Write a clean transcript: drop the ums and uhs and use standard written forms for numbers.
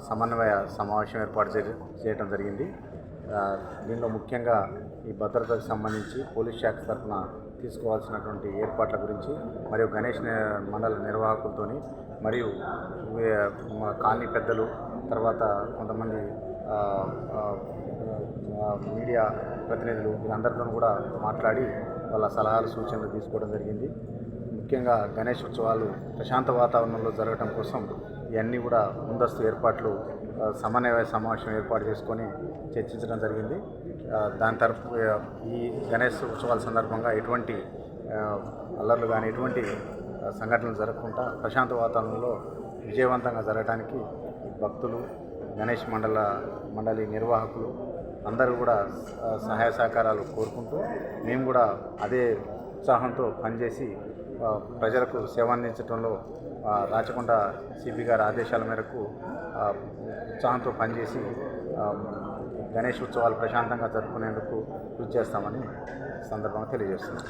సమన్వయ సమావేశం ఏర్పాటు చేయడం జరిగింది. దీనిలో ముఖ్యంగా ఈ భద్రతకు సంబంధించి పోలీస్ శాఖ తరఫున తీసుకోవాల్సినటువంటి ఏర్పాట్ల గురించి మరియు గణేష్ మండల నిర్వాహకులతోని మరియు కాలనీ పెద్దలు తర్వాత కొంతమంది మీడియా ప్రతినిధులు వీళ్ళందరితో కూడా మాట్లాడి వాళ్ళ సలహాలు సూచనలు తీసుకోవడం జరిగింది. ముఖ్యంగా గణేష్ ఉత్సవాలు ప్రశాంత వాతావరణంలో జరగడం కోసం ఇవన్నీ కూడా ముందస్తు ఏర్పాట్లు సమన్వయ సమావేశం ఏర్పాటు చేసుకొని చర్చించడం జరిగింది. దాని తరపు ఈ గణేష్ ఉత్సవాల సందర్భంగా ఎటువంటి అల్లర్లు కానీ ఎటువంటి సంఘటనలు జరగకుండా ప్రశాంత వాతావరణంలో విజయవంతంగా జరగడానికి భక్తులు గణేష్ మండలి నిర్వాహకులు అందరూ కూడా సహాయ సహకారాలు కోరుకుంటూ మేము కూడా అదే ఉత్సాహంతో పనిచేసి ప్రజలకు సేవ అందించడంలో రాచకొండ సిపి గారి ఆదేశాల మేరకు ఉత్సాహంతో పనిచేసి గణేష్ ఉత్సవాలు ప్రశాంతంగా జరుపుకునేందుకు కృషి చేస్తామని సందర్భంగా తెలియజేస్తున్నాం.